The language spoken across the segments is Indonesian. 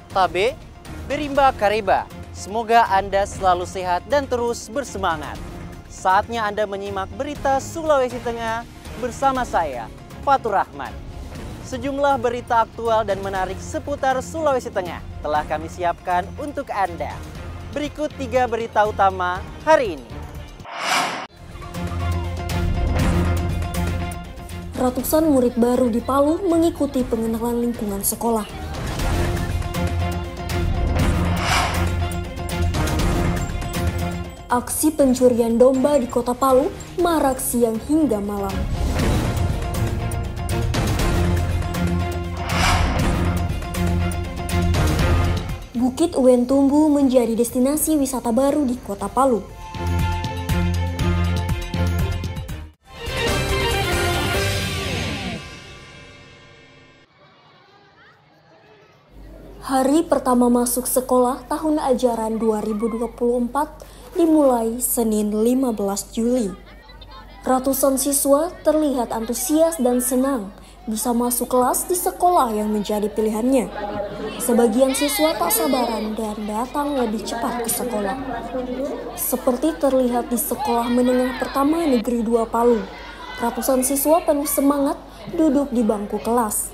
Tabe, Berimba Kareba. Semoga Anda selalu sehat dan terus bersemangat. Saatnya Anda menyimak berita Sulawesi Tengah bersama saya, Fatur Rahman. Sejumlah berita aktual dan menarik seputar Sulawesi Tengah telah kami siapkan untuk Anda. Berikut 3 berita utama hari ini. Ratusan murid baru di Palu mengikuti pengenalan lingkungan sekolah. Aksi pencurian domba di Kota Palu marak siang hingga malam. Bukit Uwentumbu menjadi destinasi wisata baru di Kota Palu. Hari pertama masuk sekolah tahun ajaran 2024 dimulai Senin 15 Juli. Ratusan siswa terlihat antusias dan senang bisa masuk kelas di sekolah yang menjadi pilihannya. Sebagian siswa tak sabaran dan datang lebih cepat ke sekolah. Seperti terlihat di Sekolah Menengah Pertama Negeri 2 Palu, ratusan siswa penuh semangat duduk di bangku kelas.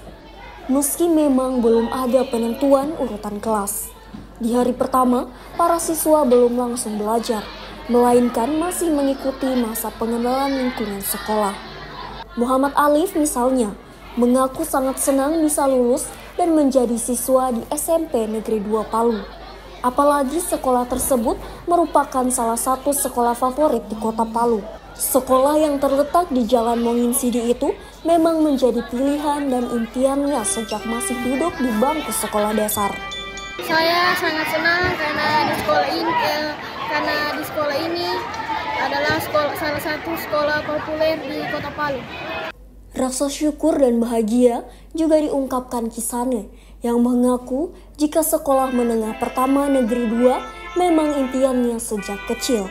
Meski memang belum ada penentuan urutan kelas. Di hari pertama, para siswa belum langsung belajar, melainkan masih mengikuti masa pengenalan lingkungan sekolah. Muhammad Alif misalnya, mengaku sangat senang bisa lulus dan menjadi siswa di SMP Negeri 2 Palu. Apalagi sekolah tersebut merupakan salah satu sekolah favorit di Kota Palu. Sekolah yang terletak di Jalan Monginsidi itu memang menjadi pilihan dan impiannya sejak masih duduk di bangku sekolah dasar. Saya sangat senang karena di sekolah ini adalah salah satu sekolah populer di Kota Palu. Rasa syukur dan bahagia juga diungkapkan Kisane yang mengaku jika Sekolah Menengah Pertama Negeri 2 memang impiannya sejak kecil.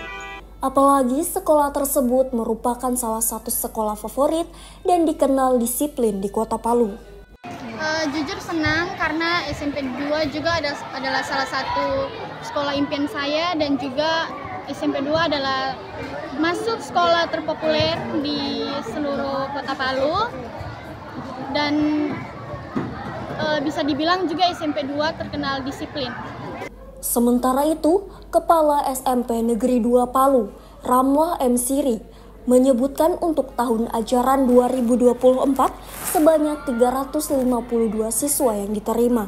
Apalagi sekolah tersebut merupakan salah satu sekolah favorit dan dikenal disiplin di Kota Palu. Jujur senang karena SMP 2 juga adalah salah satu sekolah impian saya dan juga SMP 2 adalah masuk sekolah terpopuler di seluruh Kota Palu dan bisa dibilang juga SMP 2 terkenal disiplin. Sementara itu, Kepala SMP Negeri 2 Palu, Ramlah M. Siri, menyebutkan untuk tahun ajaran 2024 sebanyak 352 siswa yang diterima.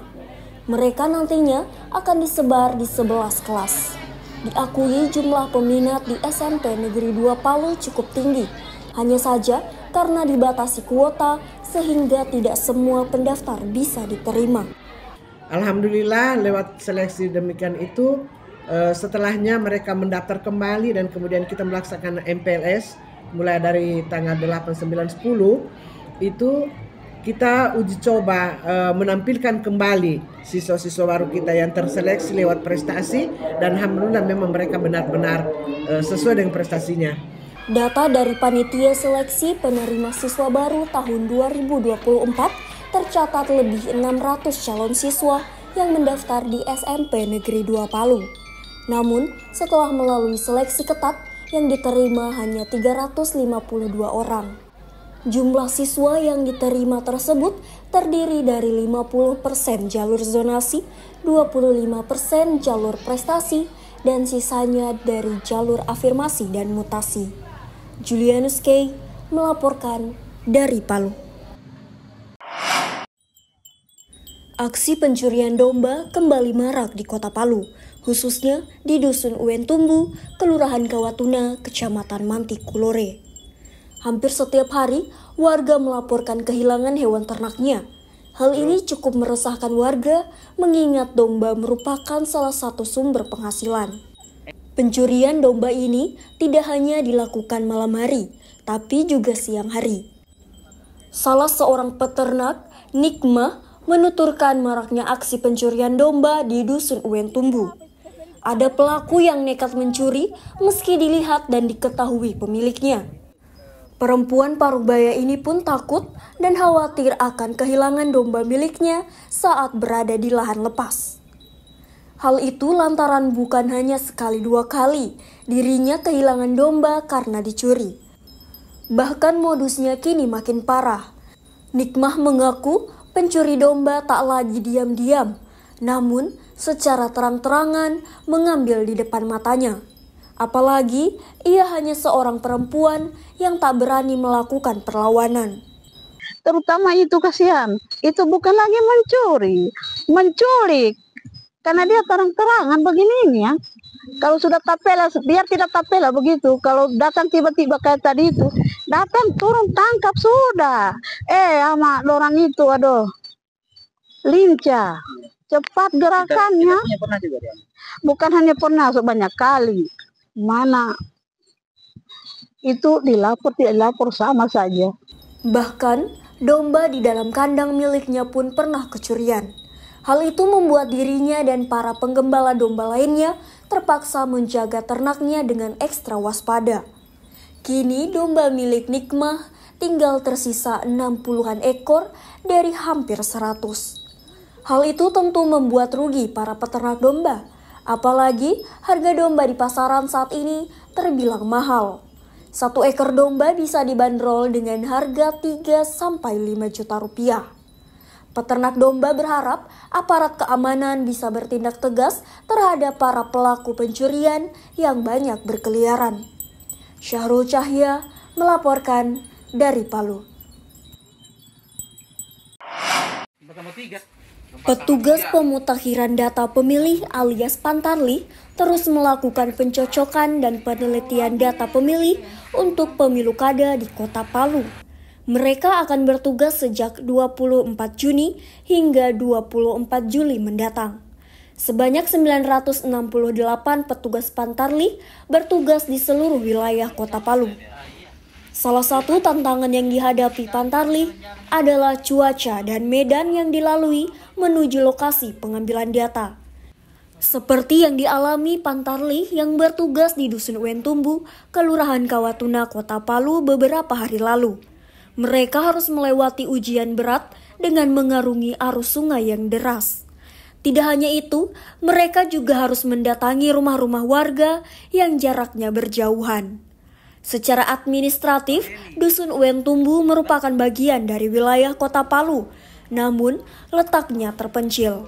Mereka nantinya akan disebar di 11 kelas. Diakui jumlah peminat di SMP Negeri 2 Palu cukup tinggi, hanya saja karena dibatasi kuota sehingga tidak semua pendaftar bisa diterima. Alhamdulillah lewat seleksi demikian itu setelahnya mereka mendaftar kembali dan kemudian kita melaksanakan MPLS mulai dari tanggal 8, 9, 10 itu kita uji coba menampilkan kembali siswa-siswa baru kita yang terseleksi lewat prestasi dan alhamdulillah memang mereka benar-benar sesuai dengan prestasinya. Data dari Panitia Seleksi Penerima Siswa Baru tahun 2024 tercatat lebih 600 calon siswa yang mendaftar di SMP Negeri 2 Palu. Namun, setelah melalui seleksi ketat, yang diterima hanya 352 orang. Jumlah siswa yang diterima tersebut terdiri dari 50% jalur zonasi, 25% jalur prestasi, dan sisanya dari jalur afirmasi dan mutasi. Julianus K. melaporkan dari Palu. Aksi pencurian domba kembali marak di Kota Palu, khususnya di Dusun Uwentumbu, Kelurahan Kawatuna, Kecamatan Mantikulore. Hampir setiap hari, warga melaporkan kehilangan hewan ternaknya. Hal ini cukup meresahkan warga, mengingat domba merupakan salah satu sumber penghasilan. Pencurian domba ini tidak hanya dilakukan malam hari, tapi juga siang hari. Salah seorang peternak, Nikmah, menuturkan maraknya aksi pencurian domba di Dusun Uwentumbu. Ada pelaku yang nekat mencuri meski dilihat dan diketahui pemiliknya. Perempuan Parubaya ini pun takut dan khawatir akan kehilangan domba miliknya saat berada di lahan lepas. Hal itu lantaran bukan hanya sekali dua kali dirinya kehilangan domba karena dicuri. Bahkan modusnya kini makin parah. Nikmah mengaku pencuri domba tak lagi diam-diam, namun secara terang-terangan mengambil di depan matanya. Apalagi ia hanya seorang perempuan yang tak berani melakukan perlawanan. Terutama itu kasihan, itu bukan lagi mencuri, menculik. Karena dia terang-terangan begini ini ya. Kalau sudah tapela, biar tidak tapela begitu. Kalau datang tiba-tiba kayak tadi itu, datang turun tangkap sudah. Sama orang itu, aduh, lincah, cepat gerakannya. Bukan hanya pernah, banyak kali. Mana itu dilapor, tidak dilapor sama saja. Bahkan domba di dalam kandang miliknya pun pernah kecurian. Hal itu membuat dirinya dan para penggembala domba lainnya terpaksa menjaga ternaknya dengan ekstra waspada. Kini domba milik Nikmah tinggal tersisa 60-an ekor dari hampir 100. Hal itu tentu membuat rugi para peternak domba. Apalagi harga domba di pasaran saat ini terbilang mahal. 1 ekor domba bisa dibanderol dengan harga 3-5 juta rupiah. Peternak domba berharap aparat keamanan bisa bertindak tegas terhadap para pelaku pencurian yang banyak berkeliaran. Syahrul Cahya melaporkan dari Palu. Petugas pemutakhiran data pemilih alias Pantarlih terus melakukan pencocokan dan penelitian data pemilih untuk pemilu kada di Kota Palu. Mereka akan bertugas sejak 24 Juni hingga 24 Juli mendatang. Sebanyak 968 petugas Pantarlih bertugas di seluruh wilayah Kota Palu. Salah satu tantangan yang dihadapi Pantarlih adalah cuaca dan medan yang dilalui menuju lokasi pengambilan data. Seperti yang dialami Pantarlih yang bertugas di Dusun Wentumbu, Kelurahan Kawatuna, Kota Palu beberapa hari lalu. Mereka harus melewati ujian berat dengan mengarungi arus sungai yang deras. Tidak hanya itu, mereka juga harus mendatangi rumah-rumah warga yang jaraknya berjauhan. Secara administratif, Dusun Wentumbu merupakan bagian dari wilayah Kota Palu, namun letaknya terpencil.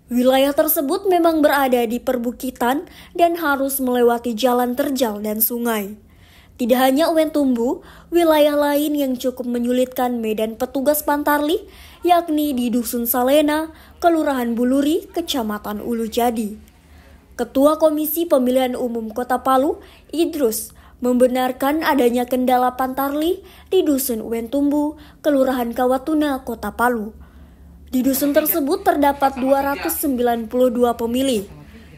Wilayah tersebut memang berada di perbukitan dan harus melewati jalan terjal dan sungai. Tidak hanya Wentumbu, wilayah lain yang cukup menyulitkan medan petugas Pantarlih, yakni di Dusun Salena, Kelurahan Buluri, Kecamatan Ulu Jadi. Ketua Komisi Pemilihan Umum Kota Palu, Idrus, membenarkan adanya kendala Pantarlih di Dusun Wentumbu, Kelurahan Kawatuna, Kota Palu. Di dusun tersebut terdapat 292 pemilih.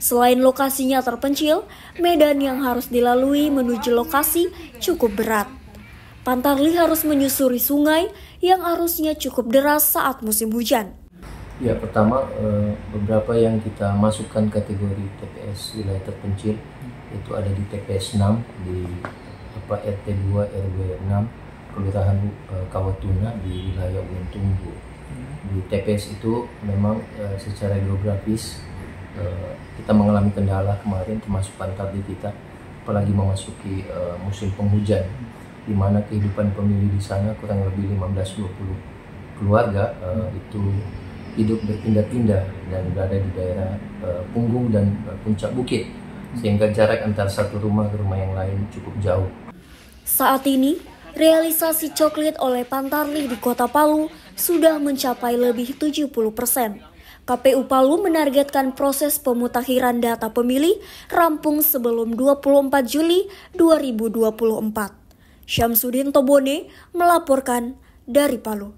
Selain lokasinya terpencil, medan yang harus dilalui menuju lokasi cukup berat. Pantarlih harus menyusuri sungai yang arusnya cukup deras saat musim hujan. Ya, pertama beberapa yang kita masukkan kategori TPS wilayah terpencil itu ada di TPS 6 di RT 2 RW 6 Kelurahan Kawatuna di wilayah Wentumbu. Di TPS itu memang secara geografis kita mengalami kendala kemarin termasuk Pantarlih kita, apalagi memasuki musim penghujan, di mana kehidupan pemilih di sana kurang lebih 15-20 keluarga itu hidup berpindah-pindah dan berada di daerah punggung dan puncak bukit, sehingga jarak antara satu rumah ke rumah yang lain cukup jauh. Saat ini, realisasi coklit oleh Pantarlih di Kota Palu sudah mencapai lebih 70%. KPU Palu menargetkan proses pemutakhiran data pemilih rampung sebelum 24 Juli 2024. Syamsuddin Tobone melaporkan dari Palu.